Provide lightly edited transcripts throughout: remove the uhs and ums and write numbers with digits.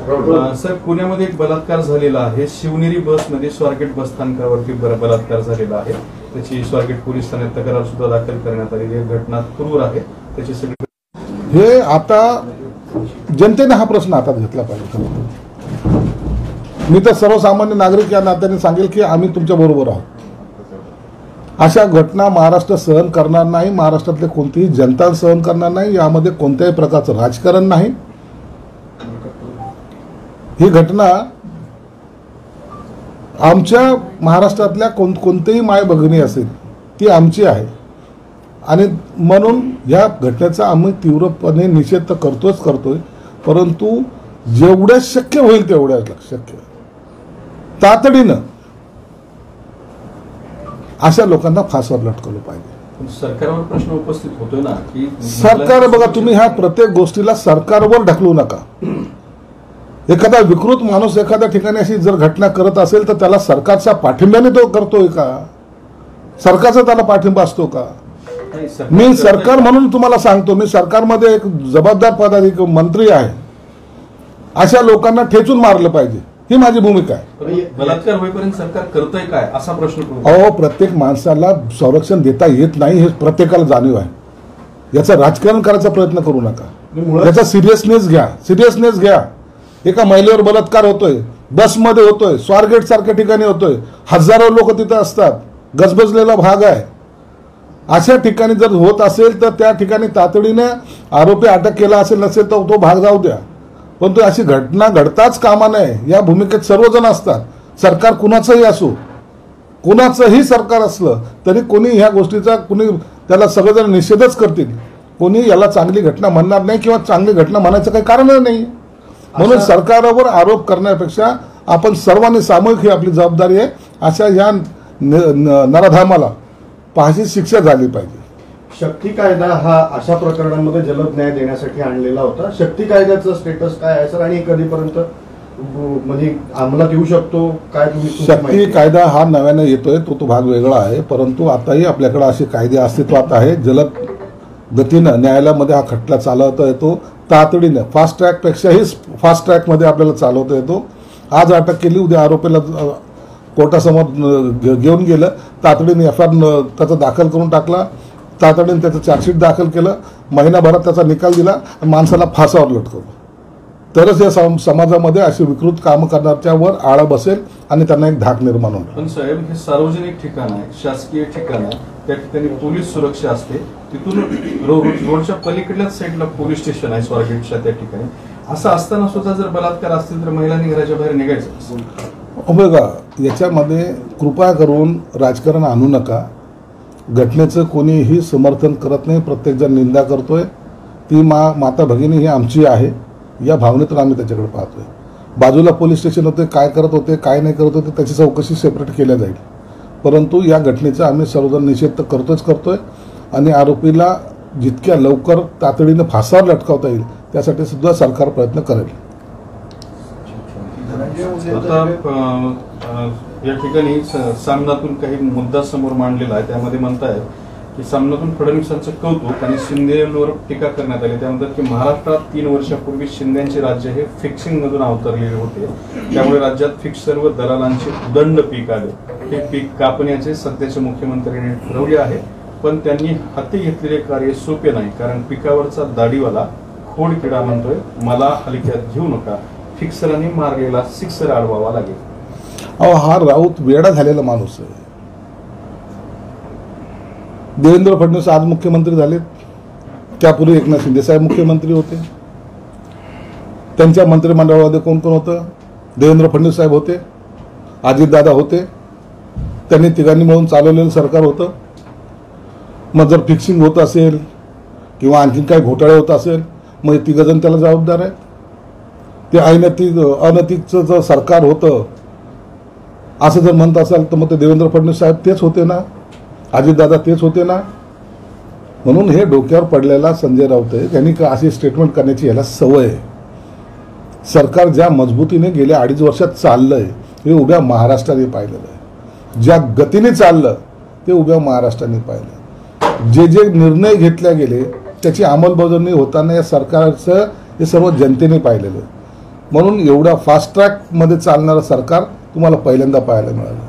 Sir, पुण्यामध्ये एक बलात्कार झालेला आहे. शिवनेरी बसमध्ये स्वारगेट बसस्थानकावरती बलात्कार झालेला आहे. त्याची स्वारगेट पोलीस ठाण्यात तक्रार सुद्धा दाखल करण्यात आलेली आहे. घटना क्रूर आहे. त्याची सगळी हे आता जनतेने हा प्रश्न हातात घेतला पाहिजे. मी तर सर्वसामान्य नागरिक या नात्याने सांगेल की आम्ही तुमच्या बरोबर आहोत. अशा घटना महाराष्ट्र सहन करणार नाही. महाराष्ट्रातले कोणतीही जनता सहन करणार नाही. यामध्ये कोणत्याही प्रकारचं राजकारण नाही. ही घटना आमच्या महाराष्ट्रातल्या कोणतेही माय भगिनी असेल ती आमची आहे आणि म्हणून या घटनेचा आम्ही तीव्रपणे निषेध तर करतोय, परंतु जेवढ्या शक्य होईल तेवढ्या शक्य तातडीनं अशा लोकांना फासावर लटकवलं पाहिजे. सरकारवर प्रश्न उपस्थित होतोय ना की सरकार बघा, तुम्ही ह्या प्रत्येक गोष्टीला सरकारवर ढकलू नका. एखादा विकृत माणूस एखाद्या ठिकाणी अशी जर घटना करत असेल तर त्याला सरकारच्या पाठिंब्याने तो करतोय का? सरकारचा त्याला पाठिंबा असतो का? मी सरकार म्हणून तुम्हाला सांगतो, मी सरकारमध्ये एक जबाबदार पदाधिकारी मंत्री आहे. अशा लोकांना ठेचून मारलं पाहिजे, ही माझी भूमिका आहे. बलात्कार होईपर्यंत सरकार करतंय काय असा प्रश्न. अहो, प्रत्येक माणसाला संरक्षण देता येत नाही हे प्रत्येकाला जाणीव आहे. याचं राजकारण करायचा प्रयत्न करू नका. याचा सिरियसनेस घ्या. एका महिलेवर बलात्कार होतोय, बसमध्ये होतोय, स्वारगेट सारख्या ठिकाणी होतोय, हजारो लोक तिथे असतात, गजबजलेला भाग आहे. अशा ठिकाणी जर होत असेल तर त्या ठिकाणी तातडीने आरोपी अटक केला असेल नसेल तर तो भाग जाऊ द्या, परंतु अशी घटना घडताच कामा नये या भूमिकेत सर्वजण असतात. सरकार कुणाचंही असो, कुणाचंही सरकार असलं तरी कोणी ह्या गोष्टीचा त्याला सगळेजण निषेधच करतील. कोणी याला चांगली घटना म्हणणार नाही किंवा चांगली घटना म्हणायचं काही कारणच नाही. म्हणून सरकारवर आरोप करण्यापेक्षा आपण सर्वांनी सामूहिक ही आपली जबाबदारी आहे. अशा या नराधामाला फाशीची शिक्षा झाली पाहिजे. शक्ती कायदा हा अशा प्रकरणांमध्ये जलद न्याय देण्यासाठी आणलेला होता. शक्ती कायद्याचं स्टेटस काय आहे सर, आणि कधीपर्यंत म्हणजे अंमलात येऊ शकतो काय? शक्ती कायदा हा नव्याने येतोय, तो भाग वेगळा आहे, परंतु आताही आपल्याकडे असे कायदे अस्तित्वात आहे. जलद गतीनं न्यायालयामध्ये हा खटला चालवता येतो. तातडीनं फास्ट ट्रॅकपेक्षाही फास्ट ट्रॅकमध्ये आपल्याला चालवता येतो. आज अटक केली, उद्या आरोपीला कोर्टासमोर घेऊन गेलं, तातडीने FIR त्याचा दाखल करून टाकला, तातडीने त्याचं चार्जशीट दाखल केलं, महिनाभरात त्याचा निकाल दिला, माणसाला फासावर लटकवलं. तरच या समाजामध्ये अशी विकृत कामं करण्याच्यावर आळा बसेल आणि त्यांना एक धाक निर्माण होईल. पण साहेब, हे सार्वजनिक ठिकाण आहे, शासकीय ठिकाण आहे, त्या ठिकाणी पोलीस सुरक्षा असते. तिथून रोडच्या पलीकडल्याच साईडला पोलीस स्टेशन आहे स्वारगेटच्या त्या ठिकाणी. असं असताना सुद्धा जर बलात्कार असतील तर महिलांनी घराच्या बाहेर निघायचं. बघा, याच्यामध्ये कृपा करून राजकारण आणू नका. घटनेचं कोणीही समर्थन करत नाही, प्रत्येकजण निंदा करतोय. ती माता भगिनी ही आमची आहे या भावनेतून आम्ही त्याच्याकडे पाहतोय. बाजूला पोलीस स्टेशन होते, काय करत होते काय नाही करत होते त्याची चौकशी सेपरेट केल्या जाईल, परंतु या घटनेचा आम्ही सर्वजण निषेध तर करतोय आणि आरोपीला जितक्या लवकर तातडीनं फासावर लटकावता येईल त्यासाठी सुद्धा सरकार प्रयत्न करेल. या ठिकाणी सामनातून काही मुद्दा समोर मांडलेला आहे. त्यामध्ये म्हणतायत की सामनातून फडणवीसांचं कौतुक आणि शिंदेवर टीका करण्यात आली. त्यानंतर की महाराष्ट्रात 3 वर्षापूर्वी शिंदेचे राज्य हे फिक्सिंग मधून अवतरलेले होते, त्यामुळे राज्यात फिक्सर व दलालांचे उदंड पीक आले. हे पीक कापण्याचे सध्याचे मुख्यमंत्र्यांनी ठरवले आहे, पण त्यांनी हाती घेतलेले कार्य सोपे नाही, कारण पिकावरचा दाढीवाला खोडकिडा म्हणतोय मला हलक्यात घेऊ नका, फिक्सरांनी मारलेला सिक्सर अडवावा लागेल. हा राऊत वेडा झालेला माणूस आहे. देवेंद्र फडणवीस आज मुख्यमंत्री झालेत, त्यापूर्वी एकनाथ शिंदे साहेब मुख्यमंत्री होते. त्यांच्या मंत्रिमंडळामध्ये कोण कोण होतं? देवेंद्र फडणवीस साहेब होते, अजितदादा होते. त्यांनी तिघांनी मिळून चालवलेलं सरकार होतं. मग जर फिक्सिंग होत असेल किंवा आणखीन काही घोटाळे होत असेल मग तिघजण त्याला जबाबदार आहेत. ते अनैतिकचं जर सरकार होतं असं जर म्हणत असाल तर मग ते देवेंद्र फडणवीस साहेब तेच होते ना, अजितदादा तेच होते ना. म्हणून हे डोक्यावर पडलेला संजय राऊत आहे, त्यांनी अशी स्टेटमेंट करण्याची याला सवय आहे. सरकार ज्या मजबूतीने गेल्या 2.5 वर्षात चाललंय हे उभ्या महाराष्ट्राने पाहिलेलं आहे. ज्या गतीने चाललं ते उभ्या महाराष्ट्राने पाहिलं. जे जे निर्णय घेतले गेले त्याची अंमलबजावणी होताना या सरकारचं हे सर्व जनतेने पाहिलेलं आहे. म्हणून एवढ्या फास्ट ट्रॅकमध्ये चालणारं सरकार तुम्हाला पहिल्यांदा पाहायला मिळालं.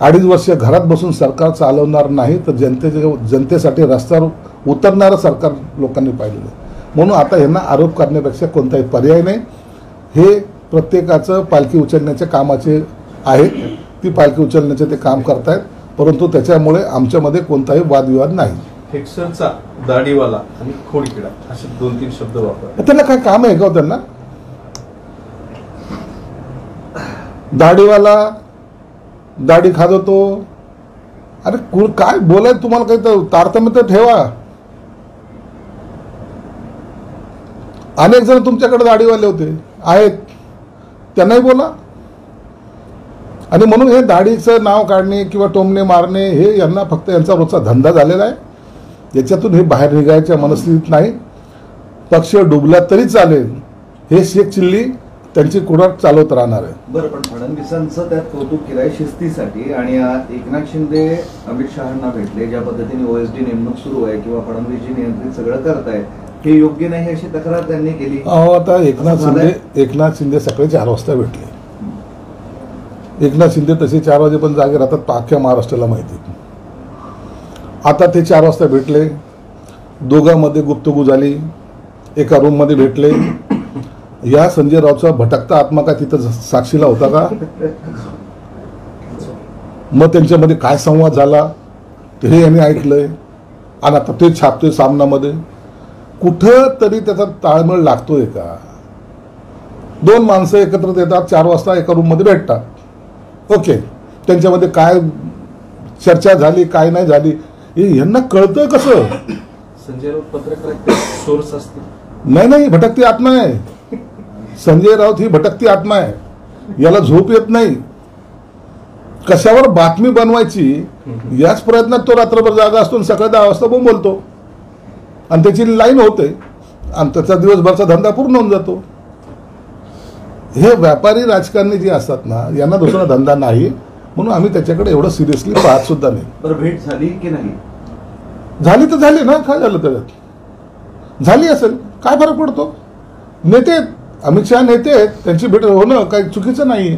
2.5 वर्ष घरात बसून सरकार चालवणार नाही तर जनतेसाठी रस्त्यावर उतरणारं सरकार लोकांनी पाहिलेलं. म्हणून आता यांना आरोप करण्यापेक्षा कोणताही पर्याय नाही. हे प्रत्येकाचं पालखी उचलण्याच्या कामाचे आहेत, ती पालखी उचलण्याचे ते काम करतायत, परंतु त्याच्यामुळे आमच्यामध्ये कोणताही वादविवाद नाही. हेक्सरचा दाढीवाला आणि खोडकिडा असे 2-3 शब्द वापर. त्यांना काय काम आहे का त्यांना? दाढीवाला दाढी खाजवतो, अरे काय बोलायचं तुम्हाला, काही तर तारतम्य तर ठेवा. अनेक जण तुमच्याकडे दाढीवाले होते आहेत, त्यांनाही बोला. आणि म्हणून हे दाढीचं नाव काढणे किंवा टोमणे मारणे हे यांना फक्त यांचा रोजचा धंदा झालेला आहे. याच्यातून हे बाहेर निघायच्या मनस्थितीत नाही. पक्ष डुबला तरी चालेल, हे शेख चिल्ली त्यांची कुडाट चालवत राहणार आहे. बरं, पण फडणवीसांचं त्यात कौतुक केलं आहे शिस्तीसाठी, आणि एकनाथ शिंदे अमित शहांना भेटले, ज्या पद्धतीने OSD नेमणूक सुरू आहे किंवा फडणवीसजी नियंत्रित सगळं करतायत, हे योग्य नाही अशी तक्रार त्यांनी केली. आता एकनाथ शिंदे सकाळी 4 वाजता भेटले. एकनाथ शिंदे तसे 4 वाजे पण जागे राहतात, अख्ख्या महाराष्ट्राला माहिती. आता ते 4 वाजता भेटले, दोघांमध्ये गुप्तगू झाली, एका रूममध्ये भेटले. या संजय राऊतचा भटकता आत्मा का तिथं साक्षीला होता का? मग त्यांच्यामध्ये काय संवाद झाला ते यांनी ऐकलंय, आणि आता ते छापतोय सामनामध्ये. कुठं तरी त्याचा ताळमेळ लागतोय का? 2 माणसं एकत्र येतात, 4 वाजता एका रूममध्ये भेटतात, ओके, त्यांच्यामध्ये काय चर्चा झाली काय नाही झाली हे यांना कळतं कसं? संजय राऊत पत्रकार सोर्स असतील. नाही, भटकती आत्मा आहे संजय राऊत. ही भटकती आत्मा आहे, याला झोप येत नाही. कशावर बातमी बनवायची याच प्रयत्नात तो रात्रभर जागा असतो, सकाळी 10 वाजता बोलतो, आणि त्याची लाईन होते, आणि त्याचा दिवसभरचा धंदा पूर्ण होऊन जातो. हे व्यापारी राजकारणी जे असतात ना, यांना दुसरा धंदा नाही, म्हणून आम्ही त्याच्याकडे एवढं सिरियसली पाहत सुद्धा नाही. बरं, भेट झाली की नाही? झाली तर झाली ना, काय झालं त्याच्यात? झाली असेल, काय फरक पडतो? नेते आहेत, अमित शहा नेते आहेत, त्यांची भेट होणं काही चुकीचं नाही.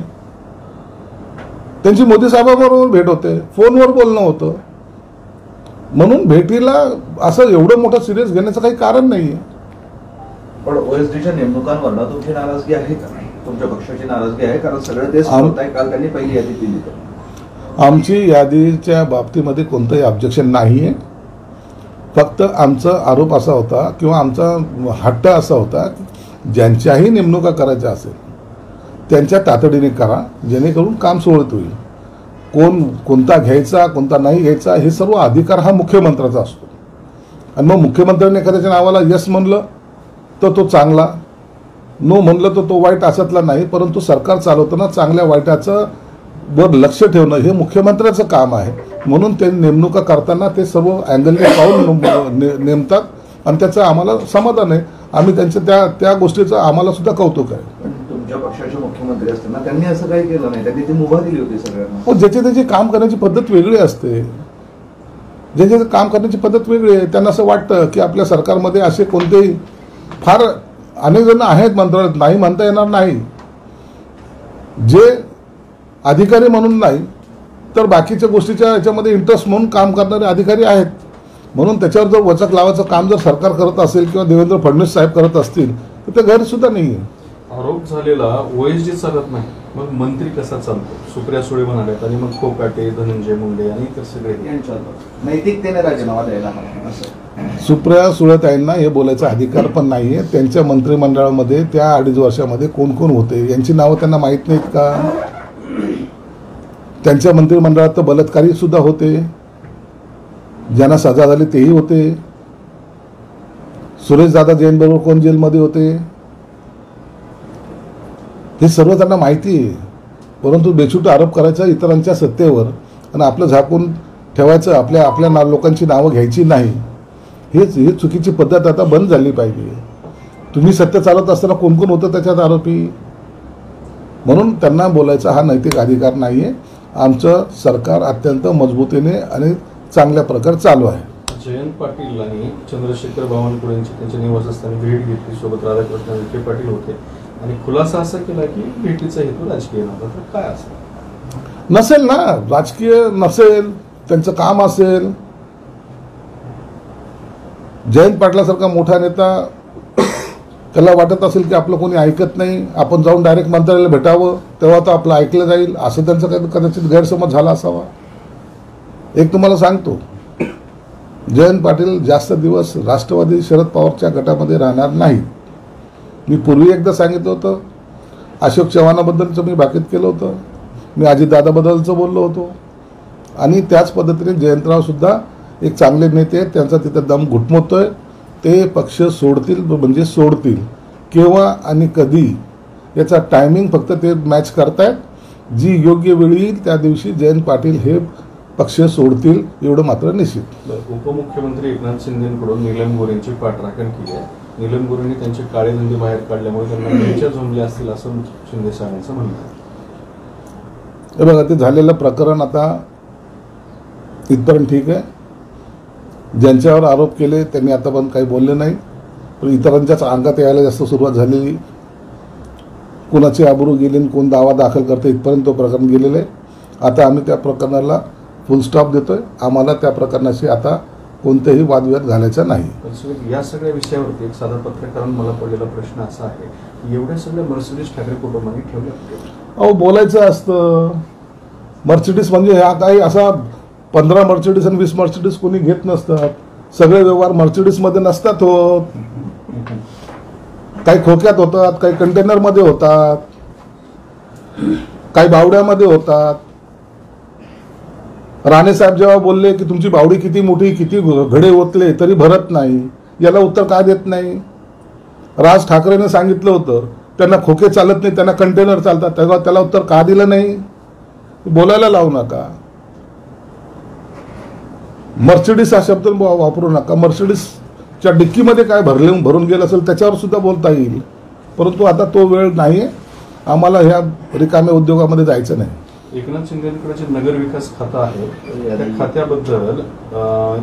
त्यांची मोदी साहेबांबरोबर भेट होते, फोनवर बोलणं होतं, म्हणून भेटीला असं एवढं मोठं सिरियस घेण्याचं काही कारण नाही. पण OSDच्या नेमणुकांवर तुमची नाराजगी आहे का? तुमच्या पक्षाची नाराजगी आहे? कारण सगळं तेच होत आहे. काल त्यांनी पहिली यादी दिली. तर आमची यादीच्या बाबतीमध्ये कोणतंही ऑब्जेक्शन नाही आहे. फक्त आमचा आरोप असा होता किंवा आमचा हट्ट असा होता, ज्यांच्याही नेमणुका करायच्या असेल त्यांच्या तातडीने करा, जेणेकरून काम सुरळीत होईल. कोणता घ्यायचा कोणता नाही घ्यायचा हे सर्व अधिकार हा मुख्यमंत्र्याचा असतो. आणि मग मुख्यमंत्र्यांनी एखाद्याच्या नावाला यस म्हणलं तर तो चांगला, नो म्हणलं तर तो वाईट, अशातला नाही. परंतु सरकार चालवताना चांगल्या वाईटाचं वर लक्ष ठेवणं हे मुख्यमंत्र्याचं काम आहे. म्हणून ते नेमणुका करताना ते सर्व अँगलने पाहून नेमतात, आणि त्याचं आम्हाला समाधान आहे. आम्ही त्यांच्या त्या गोष्टीचं आम्हाला सुद्धा कौतुक आहे. पण तुमच्या पक्षाचे मुख्यमंत्री असताना त्यांनी असं काही केलं नाही, त्यांनी ती मुभा दिली होती सगळ्यांना. ज्याची त्याची काम करण्याची पद्धत वेगळी असते, ज्याची काम करण्याची पद्धत वेगळी आहे. त्यांना असं वाटतं की आपल्या सरकारमध्ये असे कोणतेही, फार अनेक जण आहेत मंत्रालयात, नाही म्हणता येणार नाही, जे अधिकारी म्हणून नाही तर बाकीच्या गोष्टीच्या याच्यामध्ये इंटरेस्ट म्हणून काम करणारे अधिकारी आहेत. म्हणून त्याच्यावर जर वचक लावायचं काम जर सरकार करत असेल किंवा देवेंद्र फडणवीस साहेब करत असतील तर ते गैरसुद्धा नाही आहे. आरोप झालेला OSD चालत नाही, मग मंत्री कसा चालतो? सुप्रिया सुळे म्हणाल्यात, आणि मग खोकाटे, धनंजय मुंडे आणि इतर सगळे नैतिकतेने राजीनामा द्यायला हवा असं. सुप्रिया सुळेताईंना हे बोलायचा अधिकार पण नाही आहे. त्यांच्या मंत्रिमंडळामध्ये त्या 2.5 वर्षामध्ये कोण कोण होते यांची नावं त्यांना माहीत नाहीत का? त्यांच्या मंत्रिमंडळात तर बलात्कारी सुद्धा होते, ज्यांना सजा झाली तेही होते. सुरेश दादा जैन बरोबर कोण जेलमध्ये होते हे सर्व त्यांना माहिती आहे. परंतु बेछूट आरोप करायचा इतरांच्या सत्तेवर आणि आपलं झाकून ठेवायचं, आपल्या लोकांची नावं घ्यायची नाही, ही चुकीची पद्धत आता बंद झाली पाहिजे. तुम्ही सत्य चालत असताना कोण कोण होतं त्याच्यात आरोपी, म्हणून त्यांना बोलायचा हा नैतिक अधिकार नाही आहे. आमचं सरकार अत्यंत मजबूतीने आणि चांगल्या प्रकारे चालू आहे. जयंत पाटील आणि चंद्रशेखर बावनकुळेंची त्यांच्या निवासस्थानी भेट घेतली, सोबत राधाकृष्ण विखे पाटील होते आणि खुलासा असा केला की भेटीचा हेतू राजकीय नव्हता. तर काय असं नसेल ना, राजकीय नसेल, त्यांचं काम असेल. जयंत पाटलासारखा मोठा नेता, त्याला वाटत असेल की आपलं कोणी ऐकत नाही, आपण जाऊन डायरेक्ट मंत्र्याला भेटावं, तेव्हा तर आपलं ऐकलं जाईल, असं त्यांचा कदाचित गैरसमज झाला असावा. एक तुम्हाला सांगतो, जयंत पाटील जास्त दिवस राष्ट्रवादी शरद पवारच्या गटामध्ये राहणार नाही. मी पूर्वी एकदा सांगितलं होतं, अशोक चव्हाणाबद्दलचं मी भाकीत केलं होतं, मी अजितदादाबद्दलचं बोललो होतो. आणि त्याच पद्धतीने जयंतराव सुद्धा एक चांगले नेते आहेत, त्यांचा तिथं दम घुटमवतोय. ते पक्ष सोडतील म्हणजे सोडतील, केव्हा आणि कधी याचा टायमिंग फक्त ते मॅच करतायत. जी योग्य वेळ येईल त्या दिवशी जयंत पाटील हे पक्ष सोडतील, एवढं मात्र निश्चित. उपमुख्यमंत्री एकनाथ शिंदेकडून नीलम गोरेंची पाठराखण केली आहे. नीलम गोरेंनी त्यांचे काळे धंदे बाहेर काढल्यामुळे त्यांना बेंच्या झोंबल्या असतील असं शिंदे साहेबांचं म्हणणं आहे. हे बघा, ते झालेलं प्रकरण आता इथपर्यंत ठीक आहे. ज्यांच्यावर आरोप केले त्यांनी आता पण काही बोलले नाही, पण इतरांच्याच अंगात यायला जास्त सुरुवात झालेली. कोणाची आबरू गेली, कोण दावा दाखल करते, इथपर्यंत तो प्रकरण गेलेलं आहे. आता आम्ही त्या प्रकरणाला फुल स्टॉप देतोय. आम्हाला त्या प्रकरणाशी आता कोणतेही वादविवाद घालायचा नाही. या सगळ्या विषयावरती एक साधा पत्रकारांना मला पडलेला प्रश्न असा आहे की एवढ्या सगळ्या मर्सिडीज ठाकरे कुटुंबांनी ठेवल्या. अहो, बोलायचं असतं. मर्सिडीज म्हणजे ह्या काही असा 15 मर्सिडीज आणि 20 मर्सिडीज कोणी घेत नसतात. सगळे व्यवहार मर्सिडीजमध्ये नसतात होत. काही खोक्यात होतात, काही कंटेनरमध्ये होतात, काही बावड्यामध्ये होतात. राणे साहेब जेव्हा बोलले की तुमची बावडी किती मोठी, किती घडे ओतले तरी भरत नाही, याला उत्तर का देत नाही? राज ठाकरेने सांगितलं होतं त्यांना खोके चालत नाही, त्यांना कंटेनर चालतात, तेव्हा त्याला उत्तर का दिलं नाही? बोलायला लावू नका. मर्सिडीज हा शब्द वापरू नका. मर्सिडीजच्या डिक्कीमध्ये काय भरून गेलं असेल त्याच्यावर सुद्धा बोलता येईल, परंतु आता तो वेळ नाही. आम्हाला ह्या रिकाम्या उद्योगामध्ये जायचं नाही. एकनाथ शिंदेकडे जे नगर विकास खातं आहे त्या खात्याबद्दल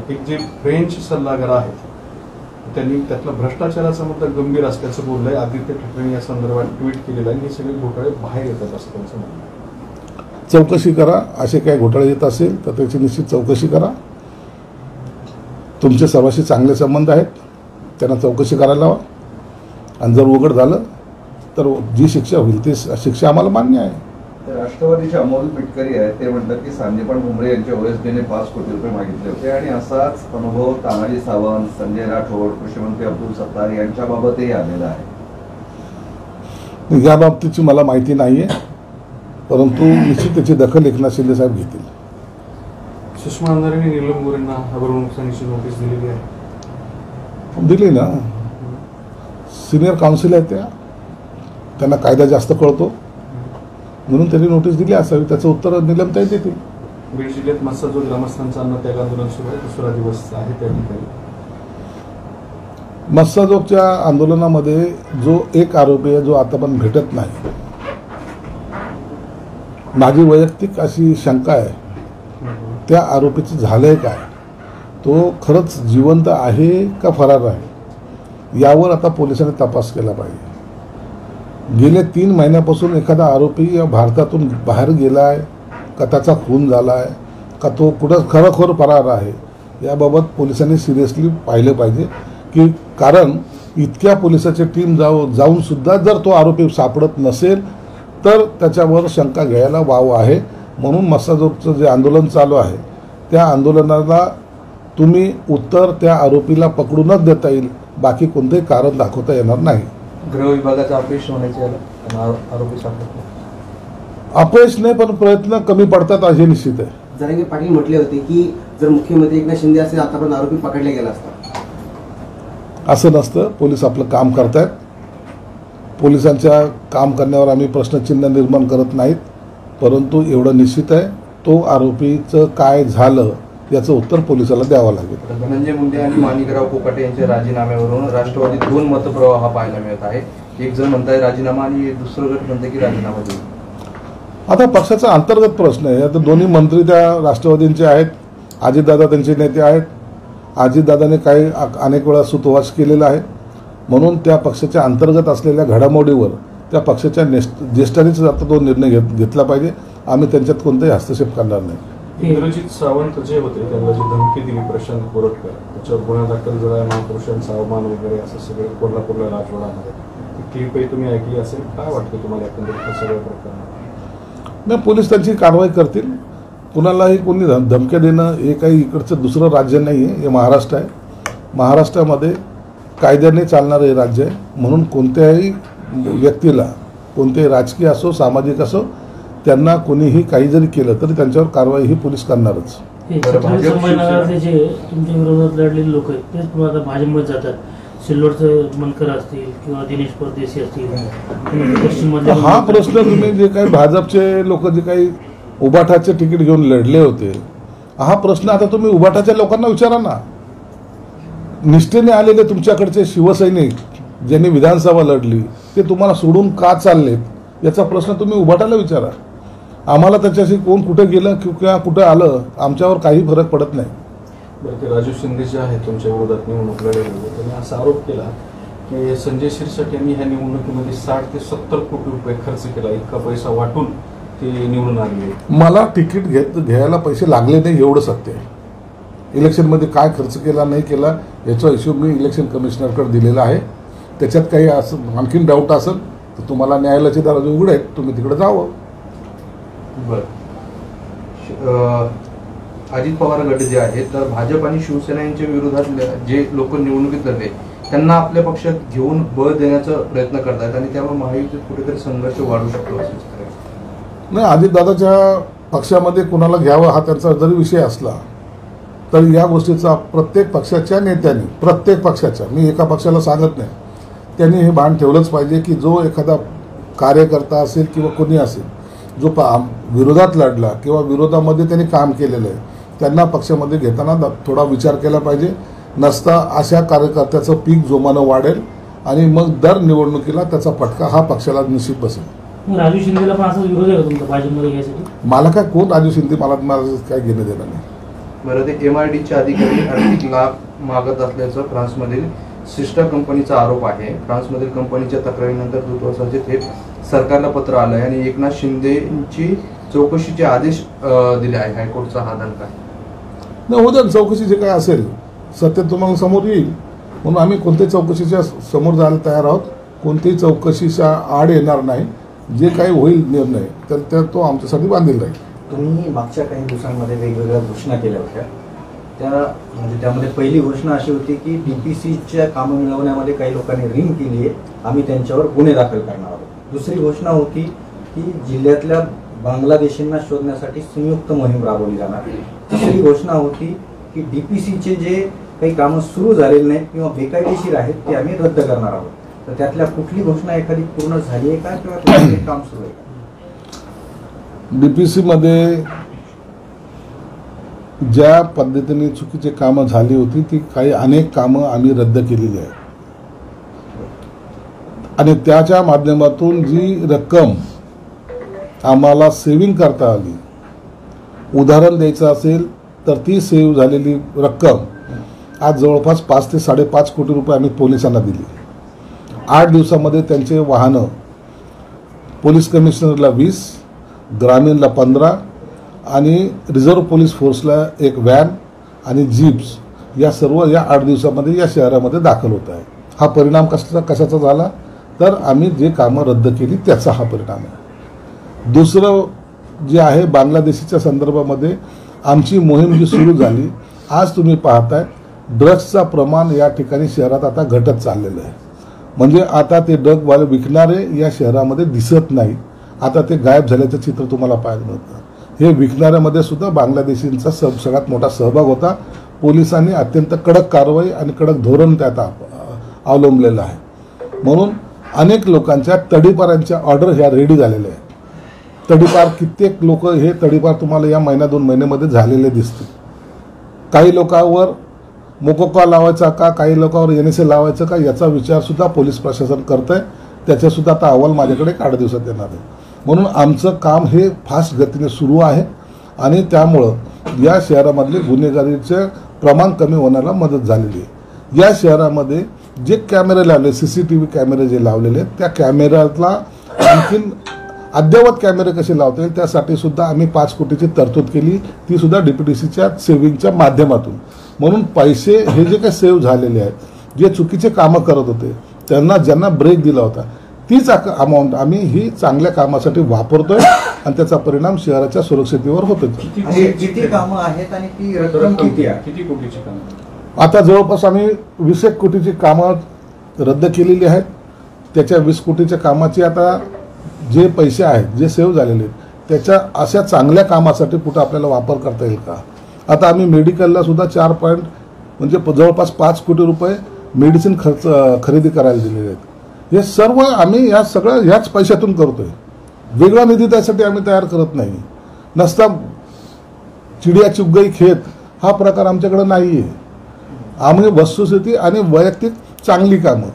एक जे फ्रेंच सल्लागार आहेत त्यांनी त्यातला भ्रष्टाचाराचा मुद्दा गंभीर असल्याचं बोललंय. आदित्य ठाकरे या संदर्भात ट्विट केलेलं आहे. हे सगळे घोटाळे बाहेर येतात असं त्यांचं म्हणणं आहे. चौकशी करा. असे काही घोटाळे येत असेल तर त्याची निश्चित चौकशी करा. तुमचे सर्वांशी चांगले संबंध आहेत, त्यांना चौकशी करायला लावा. आणि जर उघड झालं तर जी शिक्षा होईल ती शिक्षा आम्हाला मान्य आहे. राष्ट्रवादीचे अमोल मिटकरी आहेत, ते म्हणतात की संदीपान भुमरे यांच्या ओएसडीने 5 कोटी रुपये मागितले होते आणि असाच अनुभव तानाजी सावंत, संजय राठोड, कृषीमंत्री अब्दुल सत्तार यांच्याबाबतही आलेला आहे. या बाबतीची मला माहिती नाही आहे, परंतु निश्चित त्याची दखल एकनाथ शिंदे साहेब घेतील. सुषमा अंधारेंनी नीलम गोरेंना अब्रू नुकसानीची नोटीस दिलेली आहे. दिली ना. सिनियर काउन्सिल आहे त्यांना कायदा जास्त कळतो म्हणून त्यांनी नोटीस दिली असावी. त्याचं उत्तर निलमताई देतील. बीड जिल्ह्यात मस्साजोग ग्रामस्थांचं अन्नत्याग आंदोलन सुरू आहे. 2रा दिवस आहे त्या ठिकाणी. मस्साजोगच्या आंदोलनामध्ये जो एक आरोपी आहे जो आता पण भेटत नाही, माझी वैयक्तिक अशी शंका आहे त्या आरोपीचं झालंय काय, तो खरंच जिवंत आहे का फरार आहे, यावर आता पोलिसांनी तपास केला पाहिजे. गेले 3 महिन्यापासून एखादा आरोपी या भारतातून बाहेर गेलाय का, त्याचा खून झालाय का, तो कुठं खरोखर फरार आहे, याबाबत पोलिसांनी सिरियसली पाहिलं पाहिजे. की कारण इतक्या पोलिसाची टीम जाऊन सुद्धा जर तो आरोपी सापडत नसेल तर त्याच्यावर शंका घ्यायला वाव आहे. म्हणून मस्साजोगचं जे आंदोलन चालू आहे त्या आंदोलनाला तुम्ही उत्तर त्या आरोपीला पकडूनच देता येईल, बाकी कोणतेही कारण दाखवता येणार नाही. गृह विभागाचं अपयश होण्याचे आरोपी सापडत अपयश नाही, पण प्रयत्न कमी पडतात हे निश्चित आहे. जरांगे पाटील म्हटले होते की जर मुख्यमंत्री एकनाथ शिंदे असेल आतापर्यंत आरोपी पकडला गेला असता. असं नसतं. पोलीस आपलं काम करतायत. पोलिसांच्या काम करण्यावर आम्ही प्रश्नचिन्ह निर्माण करत नाहीत, परंतु एवढं निश्चित आहे तो आरोपीचं काय झालं याचं उत्तर पोलिसाला द्यावं लागेल. धनंजय मुंडे आणि माणिकराव कोकाटे यांच्या राजीनाम्यावरून राष्ट्रवादीत 2 मतप्रवाह पाहायला मिळत आहे. एक जण म्हणताय राजीनामा आणि दुसरं गट म्हणते की राजीनामा देऊ. आता पक्षाचा अंतर्गत प्रश्न आहे. आता दोन्ही मंत्री त्या राष्ट्रवादींचे आहेत, अजितदादा त्यांचे नेते आहेत. अजितदादाने काही अनेक वेळा सुतोवाच केलेला आहे, म्हणून त्या पक्षाच्या अंतर्गत असलेल्या घडामोडीवर त्या पक्षाच्या ज्येष्ठांनीच आता तो निर्णय घेतला पाहिजे. आम्ही त्यांच्यात कोणताही हस्तक्षेप करणार नाही. इंद्रजित सावंत जे होते त्यांना जी धमकी दिली प्रशांत कोरटकर, त्याच्यावर गुन्हा दाखल झाला, महापुरुषांचा अवमान वगैरे असं सगळं कोल्हापूरला राजवाडामध्ये क्लिपही तुम्ही ऐकली असेल. काय वाटतं तुम्हाला एकंदरीत सगळ्या प्रकरणात? नाही, पोलीस त्यांची कारवाई करतील. कुणालाही कोणी धमक्या देणं हे काही इकडचं दुसरं राज्य नाही आहे, हे महाराष्ट्र आहे. महाराष्ट्रामध्ये कायद्याने चालणारं हे राज्य आहे, म्हणून कोणत्याही व्यक्तीला, कोणतेही राजकीय असो सामाजिक असो, त्यांना कोणीही काही जरी केलं तरी त्यांच्यावर कारवाई ही पोलीस करणारच. संभाजीनगरचे जे तुमच्या विरोधात लढलेले लोक आहेत तेच पुन्हा आता भाजपमध्ये जातात. सिल्लोडचे मनकर असतील किंवा दिनेश परदेशी असतील, पश्चिम हा प्रश्न तुम्ही जे काही भाजपचे लोक जे काही उबाठाचे तिकीट घेऊन लढले होते, हा प्रश्न आता तुम्ही उबाठाच्या लोकांना विचारा ना. निष्ठेने आलेले तुमच्याकडचे शिवसैनिक ज्यांनी विधानसभा लढली ते तुम्हाला सोडून का चाललेत याचा प्रश्न तुम्ही उबाटाला विचारा. आम्हाला त्याच्याशी कोण कुठे गेलं किंवा कुठे आलं आमच्यावर काही फरक पडत नाही. बरं, ते राजू शिंदे जे आहेत तुमच्या विरोधात निवडणूक लढवले, त्यांनी असा आरोप केला की संजय शिरसाट यांनी ह्या निवडणुकीमध्ये 60 ते 70 कोटी रुपये खर्च केला, इतका पैसा वाटून ते निवडून आले. मला तिकीट घ्यायला पैसे लागले नाही एवढं सत्य आहे. इलेक्शनमध्ये काय खर्च केला नाही केला याचा हिशोब मी इलेक्शन कमिशनरकडे दिलेला आहे. त्याच्यात काही असं आणखीन डाऊट असेल तर तुम्हाला न्यायालयाचे दरवाजे उघडे आहेत, तुम्ही तिकडे जावं. बरं, अजित पवार गट जे आहेत तर भाजप आणि शिवसेना यांच्या विरोधात जे लोक निवडणुकीत लढले त्यांना आपल्या पक्षात घेऊन बळ देण्याचा प्रयत्न करतात आणि त्यामुळे महायुतीत कुठेतरी संघर्ष वाढू शकतो असं नाही. अजितदादाच्या पक्षामध्ये कुणाला घ्यावं हा त्यांचा जरी विषय असला तर या गोष्टीचा प्रत्येक पक्षाच्या नेत्यांनी, प्रत्येक पक्षाच्या, मी एका पक्षाला सांगत नाही, त्यांनी हे भान ठेवलंच पाहिजे की जो एखादा कार्यकर्ता असेल किंवा कोणी असेल जो विरोधात लढला किंवा विरोधामध्ये त्यांनी काम केलेलं आहे त्यांना पक्षामध्ये घेताना थोडा विचार केला पाहिजे. नसता अशा कार्यकर्त्याचं पीक जोमानं वाढेल आणि मग दर निवडणुकीला त्याचा फटका हा पक्षाला निश्चित बसेल. राजू शिंदेला पण असा विरोध आहे का तुमचा भाजपमध्ये घ्यायसाठी? मला काय कोण राजू शिंदे, मला काय घेणं देणं नाही. बरं, ते MIDचे अधिकारी आर्थिक लाभ मागत असल्याचं फ्रान्समधील सिस्टर कंपनीचा आरोप आहे. फ्रान्समधील कंपनीच्या तक्रारीनंतर दूतावासाचे थेट सरकारला पत्र आलंय आणि एकनाथ शिंदेची चौकशीचे आदेश दिले आहे. हायकोर्टचा हा दणका आहे. नाही, उद्या चौकशी जे काय असेल सत्य तुम्हाला समोर येईल, म्हणून आम्ही कोणत्याही चौकशीच्या समोर जायला तयार आहोत. कोणत्याही चौकशीच्या आड येणार नाही. जे काही होईल निर्णय तर तो आमच्यासाठी बांधील राहील. तुम्ही मागच्या काही दिवसांमध्ये वेगवेगळ्या घोषणा केल्या होत्या. म्हणजे त्यामध्ये पहिली घोषणा अशी होती की DPCच्या कामं मिळवण्यामध्ये काही लोकांनी रिंग केली आहे, आम्ही त्यांच्यावर गुन्हे दाखल करणार आहोत. दुसरी घोषणा होती की जिल्ह्यातल्या बांगलादेशींना शोधण्यासाठी संयुक्त मोहीम राबवली जाणार. तिसरी घोषणा होती की DPCचे जे काही कामं सुरू झालेली नाहीत किंवा बेकायदेशीर आहेत ते आम्ही रद्द करणार आहोत. तर त्यातल्या कुठली घोषणा एखादी पूर्ण झाली आहे का किंवा काम सुरू आहे का? DPCमध्ये ज्या पद्धतीने चुकीची कामं झाली होती ती अनेक कामं आम्ही रद्द केलेली आहेत आणि त्याच्या माध्यमातून जी रक्कम आम्हाला सेव्हिंग करता आली, उदाहरण द्यायचं असेल तर ती सेव्ह झालेली रक्कम आज जवळपास 5 ते 5.5 कोटी रुपये आम्ही पोलिसांना दिली. 8 दिवसामध्ये त्यांचे वाहनं पोलीस कमिशनरला 20, ग्रामीणला 15 आणि रिझर्व्ह पोलीस फोर्सला 1 व्हॅन आणि जीप्स या सर्व या 8 दिवसामध्ये या शहरामध्ये दाखल होत आहे. हा परिणाम कशाचा झाला तर आम्ही जे कामं रद्द केली त्याचा हा परिणाम आहे. दुसरं जे आहे बांगलादेशीच्या संदर्भामध्ये आमची मोहीम जी सुरू झाली, आज तुम्ही पाहताय ड्रग्सचा प्रमाण या ठिकाणी शहरात आता घटत चाललेलं आहे. म्हणजे आता ते ड्रगवाले विकणारे या शहरामध्ये दिसत नाही. आता ते गायब झाल्याचं चित्र तुम्हाला पाहायला मिळतं. हे विकणाऱ्यामध्ये सुद्धा बांगलादेशींचा सगळ्यात मोठा सहभाग होता. पोलिसांनी अत्यंत कडक कारवाई आणि कडक धोरण त्यात अवलंबलेलं आहे. म्हणून अनेक लोकांच्या तडीपारांच्या ऑर्डर ह्या रेडी झालेल्या आहेत. तडीपार कित्येक लोक हे तडीपार तुम्हाला या महिना 2 महिन्यामध्ये झालेले दिसतील. काही लोकांवर मोकोका लावायचा का, काही लोकांवर NSA लावायचं का याचा विचार सुद्धा पोलीस प्रशासन करत आहे. त्याच्यासुद्धा आता अहवाल माझ्याकडे 8 दिवसात येणार आहे. म्हणून आमचं काम हे फास्ट गतीने सुरू आहे आणि त्यामुळं या शहरामधले गुन्हेगारीचे प्रमाण कमी होण्याला मदत झालेली आहे. या शहरामध्ये जे कॅमेरे लावले, CCTV कॅमेरे जे लावलेले आहेत, त्या कॅमेऱ्याला आणखीन अद्ययावत कॅमेरे कसे लावता येईल त्यासाठी सुद्धा आम्ही 5 कोटीची तरतूद केली, ती सुद्धा DPTCच्या सेव्हिंगच्या माध्यमातून. म्हणून पैसे हे जे काही सेव्ह झालेले आहेत, जे चुकीचे कामं करत होते त्यांना ज्यांना ब्रेक दिला होता, तीच अमाऊंट आम्ही ही चांगल्या कामासाठी वापरतोय आणि त्याचा परिणाम शहराच्या सुरक्षिततेवर होतो. किती कामं आहेत आणि ती रक्कम किती आहे? किती कोटीची कामं? आता जवळपास आम्ही 20 कोटीची कामं रद्द केलेली आहेत. त्याच्या 20 कोटीच्या कामाची आता जे पैसे आहेत, जे सेव्ह झालेले आहेत, त्याच्या अशा चांगल्या कामासाठी कुठं आपल्याला वापर करता येईल का? आता आम्ही मेडिकलला सुद्धा 4 म्हणजे जवळपास 5 कोटी रुपये मेडिसिन खरेदी करायला दिलेले आहेत. हे सर्व आम्ही या सगळ्या ह्याच पैशातून करतोय. वेगळा निधी त्यासाठी आम्ही तयार करत नाही. नसता चिडिया चुग गई खेत हा प्रकार आमच्याकडे नाही आहे. आम्ही वस्तुस्थिती आणि वैयक्तिक चांगली कामं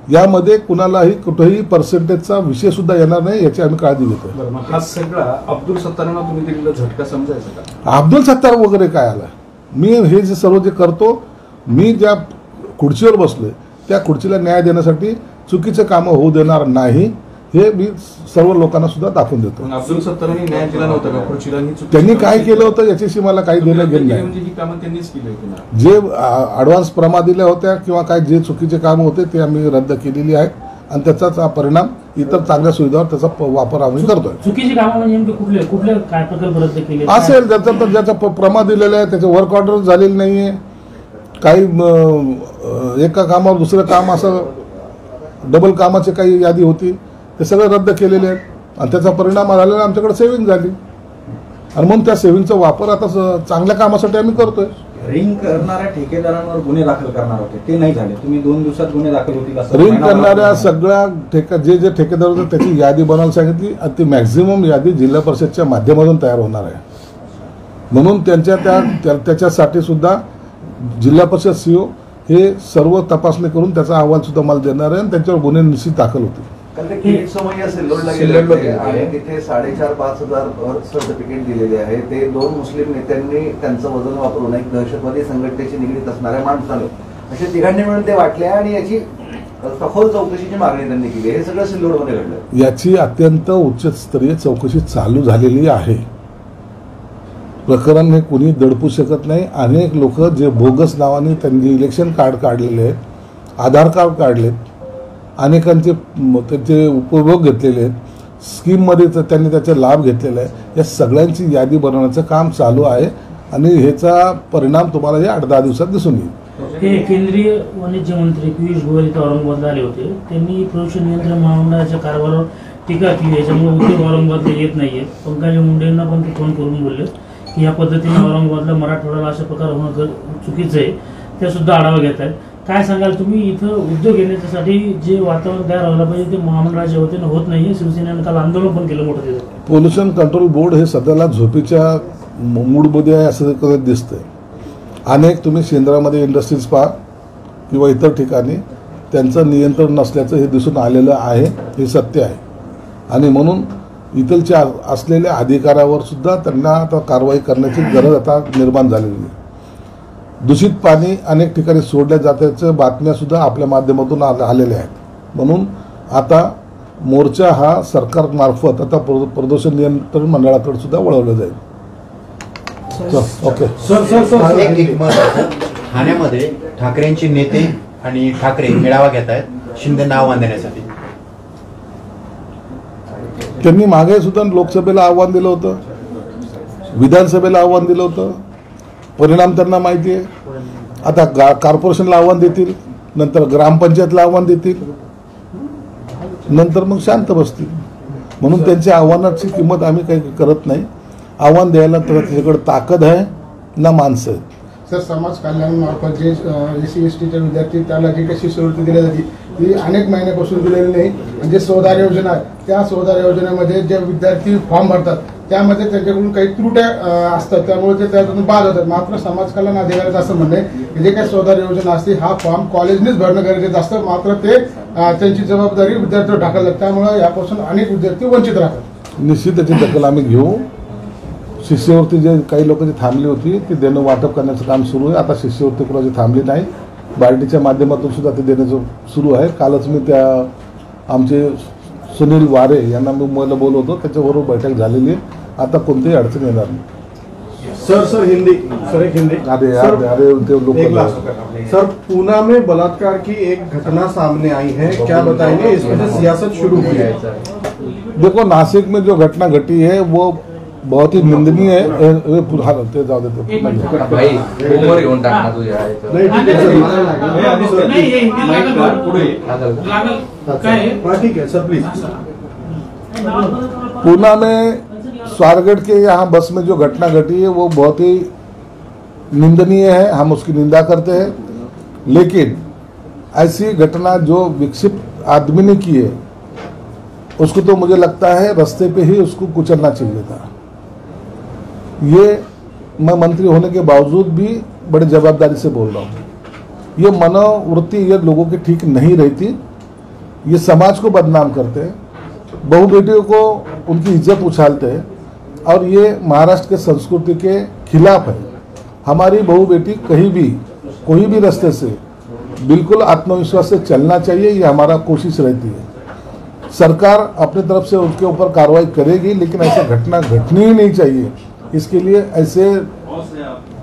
यामध्ये कुणालाही कुठेही पर्सेंटेजचा विषय सुद्धा येणार नाही याची आम्ही काळजी घेतो. बरं, मग हा सगळा अब्दुल सत्तारांना तुम्ही दिलेला झटका समजायचा का? अब्दुल सत्तार वगैरे काय आला? मी हे जे सर्व जे करतो, मी ज्या खुर्चीवर बसलोय त्या खुर्चीला न्याय देण्यासाठी चुकीचं कामं होऊ देणार नाही हे मी सर्व लोकांना सुद्धा दाखवून देतो. मग अब्दुल सत्तारांनी न्याय दिला नव्हता का खुर्चीला? ही चुकीची त्यांनी कामं काय केली. केलं होतं याच्याशी मला काही देणं घेणं नाही. म्हणजे ही कामं त्यांनीच केली होती ना? जे ॲडव्हान्स प्रमा दिल्या होत्या किंवा काय जे चुकीचे कामं होते ते आम्ही रद्द केलेली आहेत आणि त्याचाच परिणाम इतर चांगल्या सुविधावर त्याचा वापर आम्ही करतोय. चुकीची कामं म्हणजे नेमके कुठले कुठले काय प्रकल्प रद्द केले असेल ज्याचा प्रमा दिलेला आहे, त्याचे वर्क ऑर्डर झालेली नाहीये, काही एका कामावर दुसरं काम असं डबल कामाची काही यादी होती, ते सगळे रद्द केलेले आहेत आणि त्याचा परिणाम झालेला आमच्याकडे सेव्हिंग झाली आणि म्हणून त्या सेव्हिंगचा वापर आता चांगल्या कामासाठी आम्ही करतोय. रिंग करणाऱ्या ठेकेदारांवर गुन्हे दाखल करणार होते, ते नाही झाले. तुम्ही 2 दिवसात गुन्हे दाखल होतील असं रिंग करणाऱ्या सगळ्या जे ठेकेदार होते त्याची यादी बनवायला सांगितली आणि ती मॅक्झिमम यादी जिल्हा परिषदच्या माध्यमातून तयार होणार आहे. म्हणून त्याच्यासाठी सुद्धा जिल्हा परिषद CO हे सर्व तपासणी करून त्याचा अहवाल सुद्धा मला देणार आहे आणि त्याच्यावर गुन्हे निश्चित दाखल होतील. कारण ते किरीट सोमय्या सिल्लोडला गेले होते आणि तिथे 4,500-5,000 बर्थ सर्टिफिकेट दिलेले आहे. ते 2 मुस्लिम नेत्यांनी त्यांचं वजन वापरून एक दहशतवादी संघटनेशी निगडीत असणाऱ्या माणसाने अशा तिघांनी मिळून ते वाटले आणि याची सखोल चौकशीची मागणी त्यांनी केली. हे सगळं सिल्लोडमध्ये घडलं. याची अत्यंत उच्चस्तरीय चौकशी चालू झालेली आहे. प्रकरण हे कुणी दडपू शकत नाही. अनेक लोक जे बोगस नावाने त्यांनी इलेक्शन कार्ड काढलेले आहेत, आधार कार्ड काढलेत, अनेकांचे त्याचे उपभोग घेतलेले आहेत, स्कीममध्ये त्यांनी त्याचे लाभ घेतलेले आहे, या सगळ्यांची यादी बनवण्याचं काम चालू आहे आणि ह्याचा परिणाम तुम्हाला हे 8-10 दिवसात दिसून येईल. हे केंद्रीय वाणिज्य मंत्री पियुष गोयल इथं औरंगाबादला आले होते. त्यांनी प्रदूषण नियंत्रण महामंडळाच्या कारभारावर टीका केली. याच्यामुळे उद्योग औरंगाबादला येत नाहीये. पंकजा मुंडेंना पण ते फोन करून बोलले की या पद्धतीने औरंगाबादला मराठवाड्याला अशा प्रकार होणं चुकीचं आहे, ते सुद्धा आढावा घेत आहेत. काय सांगाल तुम्ही? इथं उद्योग येण्यासाठी जे वातावरण तयार व्हायला पाहिजे ते महामंडळाच्या वतीनं होत नाहीये. शिवसेनेनं काल आंदोलन पण केलं मोठं तिथं. पोल्युशन कंट्रोल बोर्ड हे सध्याला झोपेच्या मूडमध्ये आहे असं कधी दिसतंय. अनेक तुम्ही शेंद्रामध्ये इंडस्ट्रीज पहा किंवा इतर ठिकाणी त्यांचं नियंत्रण नसल्याचं हे दिसून आलेलं आहे, हे सत्य आहे. आणि म्हणून इथलच्या असलेल्या अधिकाऱ्यावर सुद्धा त्यांना आता कारवाई करण्याची गरज आता निर्माण झालेली आहे. दूषित पाणी अनेक ठिकाणी सोडल्या जात्याच्या बातम्या सुद्धा आपल्या माध्यमातून आलेल्या आहेत. म्हणून आता मोर्चा हा सरकारमार्फत आता प्रदूषण नियंत्रण मंडळाकडे सुद्धा वळवला जाईल. ओके एक मत आहे. ठाण्यामध्ये ठाकरेंचे नेते आणि ठाकरे मेळावा घेत आहेत शिंदेंना आव्हान देण्यासाठी. त्यांनी मागे सुद्धा लोकसभेला आव्हान दिलं होतं, विधानसभेला आव्हान दिलं होतं. परिणाम त्यांना माहिती आहे. आता कॉर्पोरेशनला आव्हान देतील, नंतर ग्रामपंचायतला आव्हान देतील, नंतर मग शांत बसतील. म्हणून त्यांच्या आव्हानाची किंमत आम्ही काही करत नाही. आव्हान द्यायला तर त्याच्याकडे ताकद आहे ना माणसं आहेत. सर, समाज कल्याणामार्फत जे SC/STचे विद्यार्थी त्याला जी काही शिष्यवृत्ती दिली जाते ती अनेक महिन्यापासून दिलेली नाही. म्हणजे सोधार योजना आहे, त्या सोधार योजनेमध्ये जे विद्यार्थी फॉर्म भरतात त्यामध्ये त्यांच्याकडून काही त्रुट्या असतात, त्यामुळे ते त्यातून बाद होतात. मात्र समाज कल्याण अधिकाऱ्याचं असं म्हणणं आहे की जे काही सोधार योजना असते हा फॉर्म कॉलेजनेच भरणं गरजेचं असतं, मात्र ते त्यांची जबाबदारी विद्यार्थ्यावर टाकायला लागते. त्यामुळे यापासून अनेक विद्यार्थी वंचित राहतात. निश्चित त्याची दखल आम्ही घेऊ. शिष्यवृत्ती जे काही लोक जी थांबली होती ती देणं वाटप करण्याचं काम सुरू आहे. आता शिष्यवृत्ती कुणाची थांबली नाही, बार्टीच्या माध्यमातून सुद्धा ते देण्याचं सुरू आहे. कालच मी त्या आमचे सुनील वारे यांना मी मुंबईला बोलवतो, त्याच्याबरोबर बैठक झालेली आहे. आता कोणतीही अडचण येणार नाही. सर हिंदी, सर एक हिंदी। अरे ते लोग सर, पूना में बलात्कार की एक घटना सामने आई है, क्या बताएंगे? इस वजह सियासत शुरू हुई है। देखो, नासिक में जो घटना घटी है वो बहुत ही निंदनीय है। ते जाऊ देते भाई होमवर घेऊन टाकणार तुझ्या ठीक है सर, प्लीज। पूना में स्वारगेट के यहाँ बस में जो घटना घटी है वो बहुत ही निंदनीय है, हम उसकी निंदा करते हैं। लेकिन ऐसी घटना जो विक्षिप्त आदमी ने की है उसको तो मुझे लगता है रास्ते पे ही उसको कुचलना चाहिए था। ये मैं मंत्री होने के बावजूद भी बड़ी जवाबदारी से बोल रहा हूँ। ये मनोवृत्ति ये लोगों की ठीक नहीं रहती, ये समाज को बदनाम करते हैं, बहू बेटियों को उनकी इज्जत उछालते हैं और ये महाराष्ट्र के संस्कृति के खिलाफ है। हमारी बहू बेटी कहीं भी कोई भी रास्ते से बिल्कुल आत्मविश्वास से चलना चाहिए, ये हमारा कोशिश रहती है। सरकार अपनी तरफ से उनके ऊपर कार्रवाई करेगी, लेकिन ऐसी घटना घटनी ही नहीं चाहिए। इसके लिए ऐसे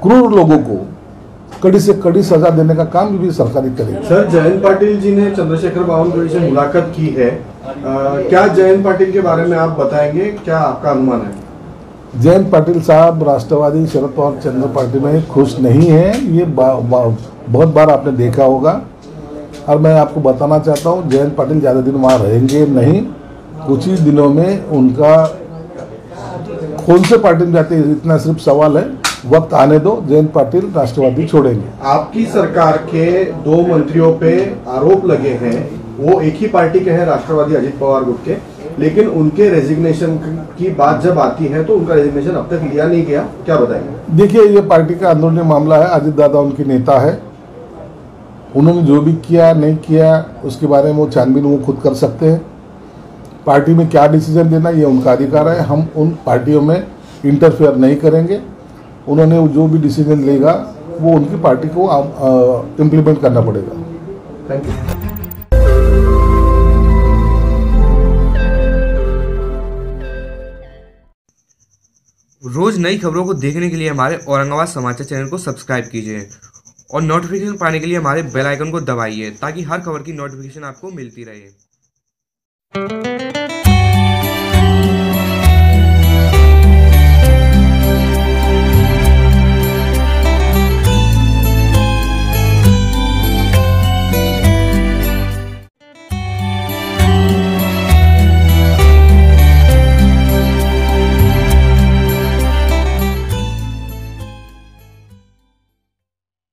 क्रूर लोगों को कड़ी से कड़ी सजा देने का काम भी सरकार करेगी। सर, जयंत पाटिल जी ने चंद्रशेखर बावनकुळे से मुलाकात की है, क्या जयंत पाटिल के बारे में आप बताएंगे, क्या आपका अनुमान है? जयंत पाटिल साहब राष्ट्रवादी शरद पवार चंद्र पार्टी में खुश नहीं है, ये बहुत बार आपने देखा होगा। और मैं आपको बताना चाहता हूँ, जयंत पाटिल ज़्यादा दिन वहाँ रहेंगे नहीं, कुछ ही दिनों में उनका कौन से पार्टी में जाते हैं इतना सिर्फ सवाल है, वक्त आने दो, जयंत पाटिल राष्ट्रवादी छोड़ेंगे। आपकी सरकार के 2 मंत्रियों पे आरोप लगे हैं, वो एक ही पार्टी के हैं, राष्ट्रवादी अजित पवार गुट के, लेकिन उनके रेजिग्नेशन की बात जब आती है तो उनका रेजिग्नेशन अब तक लिया नहीं गया, क्या बताएंगे? देखिए, ये पार्टी का अंदरूनी मामला है। अजित दादा उनके नेता है, उन्होंने जो भी किया नहीं किया उसके बारे में वो छानबीन वो खुद कर सकते हैं। पार्टी में क्या डिसीजन लेना ये उनका अधिकार है, हम उन पार्टियों में इंटरफेयर नहीं करेंगे। उन्होंने जो भी डिसीजन लेगा वो उनकी पार्टी को इम्प्लीमेंट करना पड़ेगा। Thank you. रोज नई खबरों को देखने के लिए हमारे औरंगाबाद समाचार चैनल को सब्सक्राइब कीजिए और नोटिफिकेशन पाने के लिए हमारे बेल आइकन को दबाइए ताकि हर खबर की नोटिफिकेशन आपको मिलती रहे।